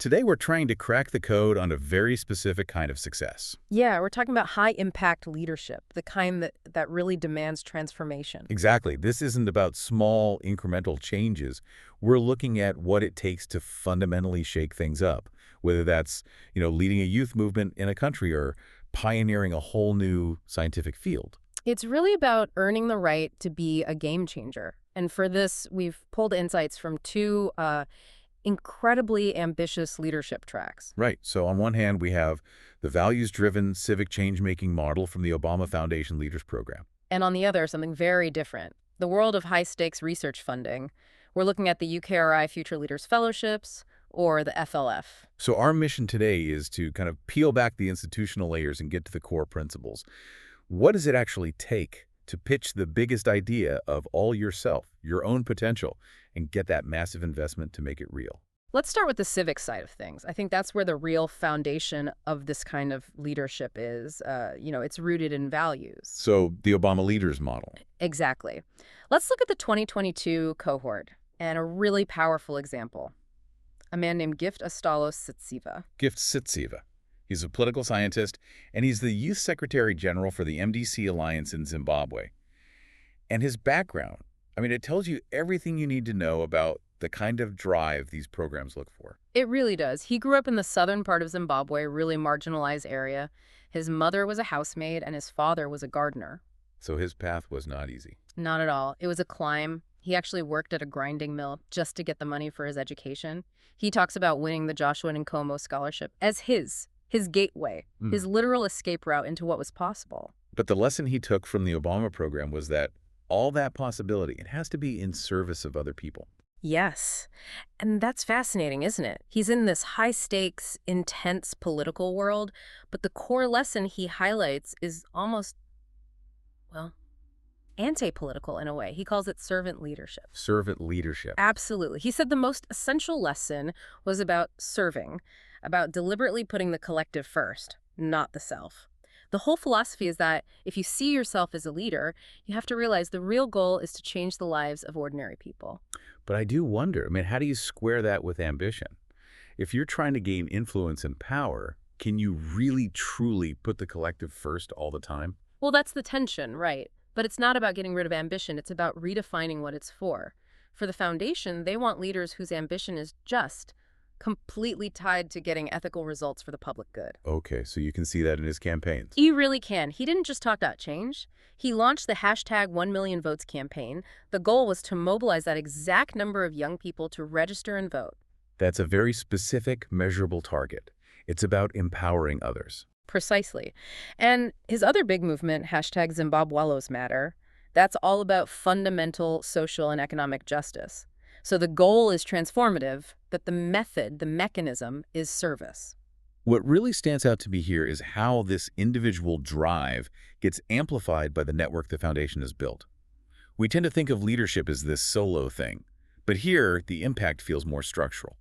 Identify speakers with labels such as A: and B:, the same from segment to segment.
A: Today we're trying to crack the code on a very specific kind of success.
B: Yeah, we're talking about high-impact leadership, the kind that really demands transformation.
A: Exactly. This isn't about small incremental changes. We're looking at what it takes to fundamentally shake things up, whether that's, leading a youth movement in a country or pioneering a whole new scientific field.
B: It's really about earning the right to be a game changer. And for this, we've pulled insights from two incredibly ambitious leadership tracks.
A: Right. So on one hand, we have the values-driven civic change-making model from the Obama Foundation Leaders Program.
B: And on the other, something very different. The world of high-stakes research funding. We're looking at the UKRI Future Leaders Fellowships or the FLF.
A: So our mission today is to kind of peel back the institutional layers and get to the core principles. What does it actually take to pitch the biggest idea of all yourself, your own potential, and get that massive investment to make it real?
B: Let's start with the civic side of things. I think that's where the real foundation of this kind of leadership is. It's rooted in values.
A: So the Obama Leaders model.
B: Exactly. Let's look at the 2022 cohort and a really powerful example. A man named Gift Astalos Sitsiva.
A: Gift Sitsiva. He's a political scientist, and he's the Youth Secretary General for the MDC Alliance in Zimbabwe. And his background, it tells you everything you need to know about the kind of drive these programs look for.
B: It really does. He grew up in the southern part of Zimbabwe, a really marginalized area. His mother was a housemaid, and his father was a gardener.
A: So his path was not easy.
B: Not at all. It was a climb. He actually worked at a grinding mill just to get the money for his education. He talks about winning the Joshua Nkomo Scholarship as his gateway, his literal escape route into what was possible.
A: But the lesson he took from the Obama program was that all that possibility, it has to be in service of other people.
B: Yes. And that's fascinating, isn't it? He's in this high-stakes, intense political world, but the core lesson he highlights is almost, anti-political in a way. He calls it servant leadership.
A: Servant leadership.
B: Absolutely. He said the most essential lesson was about serving, about deliberately putting the collective first, not the self. The whole philosophy is that if you see yourself as a leader, you have to realize the real goal is to change the lives of ordinary people.
A: But I do wonder, how do you square that with ambition? If you're trying to gain influence and power, can you really, truly put the collective first all the time?
B: Well, that's the tension, right? But it's not about getting rid of ambition. It's about redefining what it's for. For the foundation, they want leaders whose ambition is just completely tied to getting ethical results for the public good.
A: Okay, so you can see that in his campaigns.
B: You really can. He didn't just talk about change. He launched the hashtag 1,000,000 votes campaign. The goal was to mobilize that exact number of young people to register and vote.
A: That's a very specific, measurable target. It's about empowering others.
B: Precisely. And his other big movement, hashtag Zimbabwelos Matter, that's all about fundamental social and economic justice. So the goal is transformative, but the method, the mechanism, is service.
A: What really stands out to me here is how this individual drive gets amplified by the network the foundation has built. We tend to think of leadership as this solo thing, but here the impact feels more structural.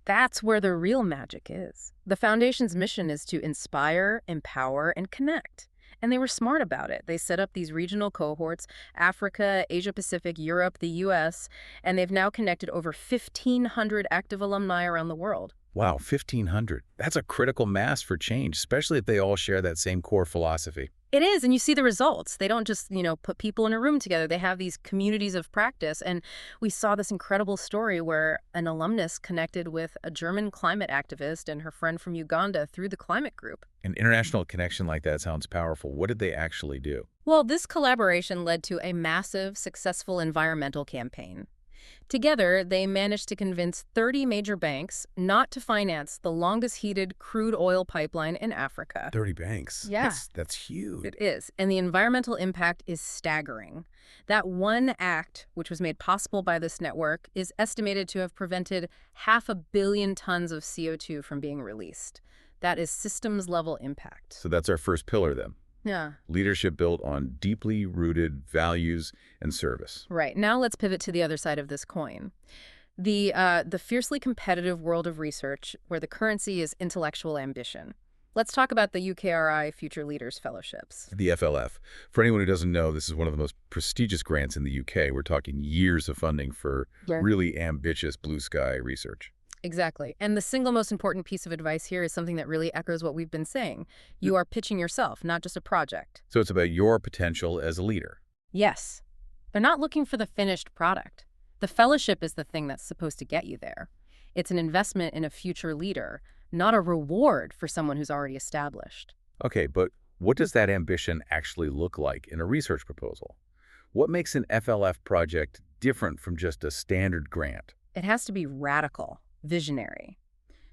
B: That's where the real magic is. The foundation's mission is to inspire, empower, and connect. And they were smart about it. They set up these regional cohorts, Africa, Asia-Pacific, Europe, the U.S., and they've now connected over 1,500 active alumni around the world.
A: Wow, 1,500. That's a critical mass for change, especially if they all share that same core philosophy.
B: It is, and you see the results. They don't just, put people in a room together. They have these communities of practice. And we saw this incredible story where an alumnus connected with a German climate activist and her friend from Uganda through the climate group.
A: An international connection like that sounds powerful. What did they actually do?
B: Well, this collaboration led to a massive, successful environmental campaign. Together, they managed to convince 30 major banks not to finance the longest-heated crude oil pipeline in Africa.
A: 30 banks?
B: Yeah.
A: That's huge.
B: It is, and the environmental impact is staggering. That one act, which was made possible by this network, is estimated to have prevented 500 million tons of CO2 from being released. That is systems-level impact.
A: So that's our first pillar then.
B: Yeah.
A: Leadership built on deeply rooted values and service.
B: Right. Now let's pivot to the other side of this coin. The fiercely competitive world of research where the currency is intellectual ambition. Let's talk about the UKRI Future Leaders Fellowships.
A: The FLF. For anyone who doesn't know, this is one of the most prestigious grants in the UK. We're talking years of funding for really ambitious blue sky research.
B: Exactly. And the single most important piece of advice here is something that really echoes what we've been saying. You are pitching yourself, not just a project.
A: So it's about your potential as a leader.
B: Yes. They're not looking for the finished product. The fellowship is the thing that's supposed to get you there. It's an investment in a future leader, not a reward for someone who's already established.
A: Okay, but what does that ambition actually look like in a research proposal? What makes an FLF project different from just a standard grant?
B: It has to be radical, visionary.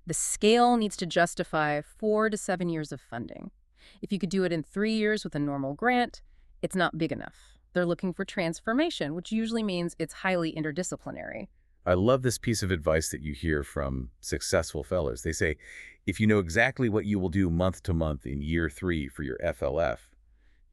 B: The scale needs to justify 4 to 7 years of funding. If you could do it in 3 years with a normal grant, it's not big enough. They're looking for transformation, which usually means it's highly interdisciplinary.
A: I love this piece of advice that you hear from successful fellows. They say, if you know exactly what you will do month to month in year 3 for your FLF,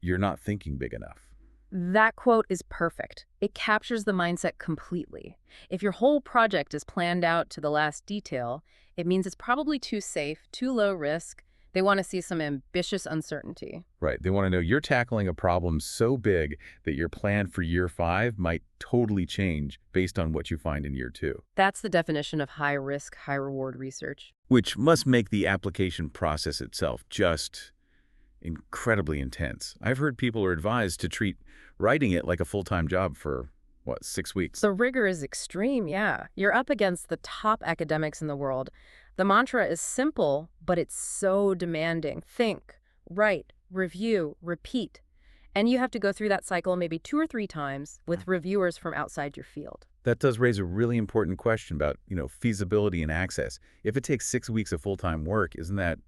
A: you're not thinking big enough.
B: That quote is perfect. It captures the mindset completely. If your whole project is planned out to the last detail, it means it's probably too safe, too low risk. They want to see some ambitious uncertainty.
A: Right. They want to know you're tackling a problem so big that your plan for year 5 might totally change based on what you find in year 2.
B: That's the definition of high risk, high reward research.
A: Which must make the application process itself just incredibly intense. I've heard people are advised to treat writing it like a full-time job for, 6 weeks?
B: The rigor is extreme, yeah. You're up against the top academics in the world. The mantra is simple, but it's so demanding. Think, write, review, repeat. And you have to go through that cycle maybe 2 or 3 times with reviewers from outside your field.
A: That does raise a really important question about, feasibility and access. If it takes 6 weeks of full-time work, isn't that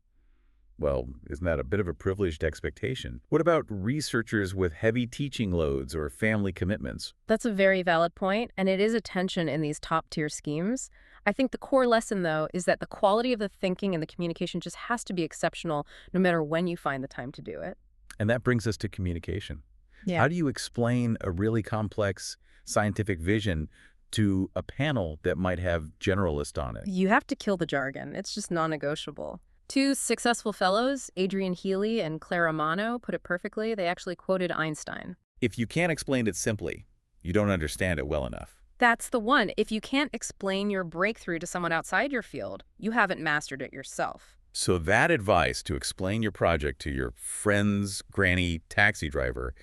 A: a bit of a privileged expectation? What about researchers with heavy teaching loads or family commitments?
B: That's a very valid point, and it is a tension in these top-tier schemes. I think the core lesson, though, is that the quality of the thinking and the communication just has to be exceptional no matter when you find the time to do it.
A: And that brings us to communication.
B: Yeah.
A: How do you explain a really complex scientific vision to a panel that might have generalists on it?
B: You have to kill the jargon. It's just non-negotiable. 2 successful fellows, Adrian Healy and Clara Mano, put it perfectly. They actually quoted Einstein.
A: If you can't explain it simply, you don't understand it well enough.
B: That's the one. If you can't explain your breakthrough to someone outside your field, you haven't mastered it yourself.
A: So that advice to explain your project to your friend's granny taxi driver,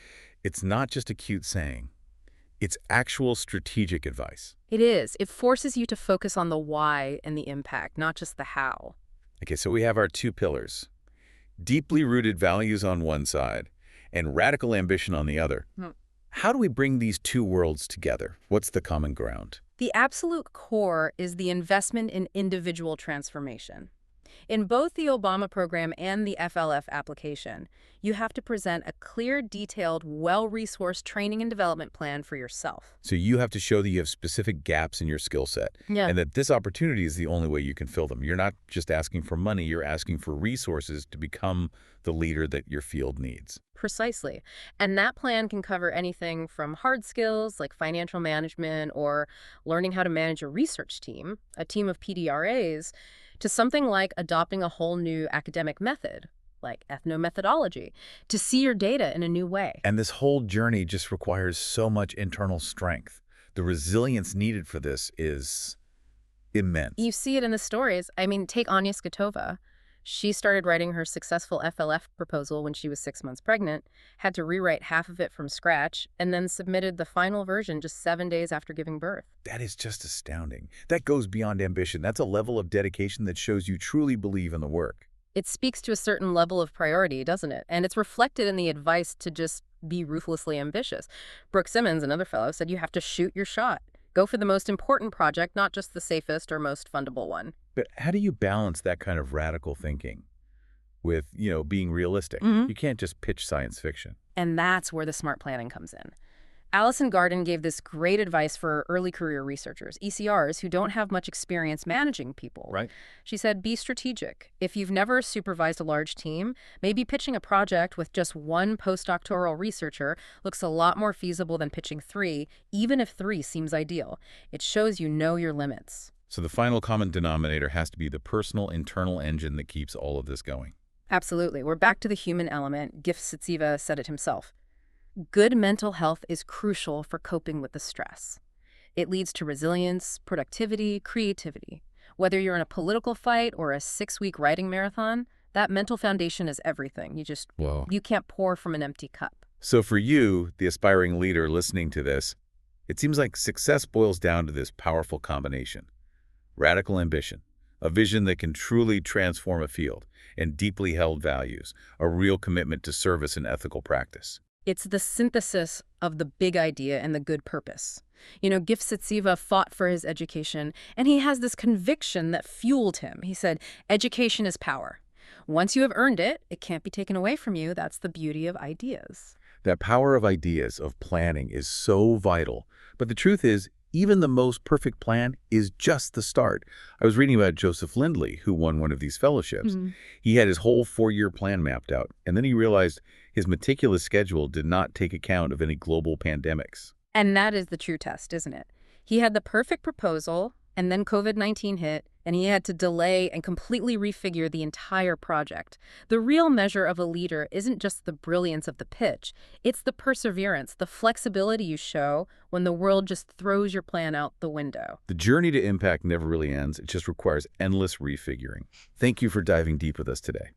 A: it's not just a cute saying. It's actual strategic advice.
B: It is. It forces you to focus on the why and the impact, not just the how.
A: Okay, so we have our 2 pillars. Deeply rooted values on one side and radical ambition on the other. How do we bring these 2 worlds together? What's the common ground?
B: The absolute core is the investment in individual transformation. In both the Obama program and the FLF application, you have to present a clear, detailed, well-resourced training and development plan for yourself.
A: So you have to show that you have specific gaps in your skill set and that this opportunity is the only way you can fill them. You're not just asking for money, you're asking for resources to become the leader that your field needs.
B: Precisely. And that plan can cover anything from hard skills like financial management or learning how to manage a research team, a team of PDRAs, to something like adopting a whole new academic method, like ethnomethodology, to see your data in a new way.
A: And this whole journey just requires so much internal strength. The resilience needed for this is immense.
B: You see it in the stories. I mean, take Anya Skotova. She started writing her successful FLF proposal when she was 6 months pregnant, had to rewrite half of it from scratch, and then submitted the final version just 7 days after giving birth.
A: That is just astounding. That goes beyond ambition. That's a level of dedication that shows you truly believe in the work.
B: It speaks to a certain level of priority, doesn't it? And it's reflected in the advice to just be ruthlessly ambitious. Brooke Simmons, another fellow, said you have to shoot your shot. Go for the most important project, not just the safest or most fundable one.
A: But how do you balance that kind of radical thinking with, being realistic?
B: Mhm.
A: You can't just pitch science fiction.
B: And that's where the smart planning comes in. Allison Garden gave this great advice for early career researchers, ECRs, who don't have much experience managing people.
A: Right.
B: She said, be strategic. If you've never supervised a large team, maybe pitching a project with just 1 postdoctoral researcher looks a lot more feasible than pitching 3, even if 3 seems ideal. It shows you know your limits.
A: So the final common denominator has to be the personal internal engine that keeps all of this going.
B: Absolutely. We're back to the human element. Gif Sitsiva said it himself. Good mental health is crucial for coping with the stress. It leads to resilience, productivity, creativity. Whether you're in a political fight or a 6-week writing marathon, that mental foundation is everything.
A: Well,
B: You can't pour from an empty cup.
A: so for you, the aspiring leader listening to this, it seems like success boils down to this powerful combination: radical ambition, a vision that can truly transform a field, and deeply held values, a real commitment to service and ethical practice.
B: It's the synthesis of the big idea and the good purpose. Gif Sitsiva fought for his education, and he has this conviction that fueled him. He said, education is power. Once you have earned it, it can't be taken away from you. That's the beauty of ideas.
A: That power of ideas, of planning, is so vital. But the truth is, even the most perfect plan is just the start. I was reading about Joseph Lindley, who won one of these fellowships. He had his whole 4-year plan mapped out, and then he realized his meticulous schedule did not take account of any global pandemics.
B: And that is the true test, isn't it? He had the perfect proposal, and then COVID-19 hit, and he had to delay and completely refigure the entire project. The real measure of a leader isn't just the brilliance of the pitch, it's the perseverance, the flexibility you show when the world just throws your plan out the window.
A: The journey to impact never really ends. It just requires endless refiguring. Thank you for diving deep with us today.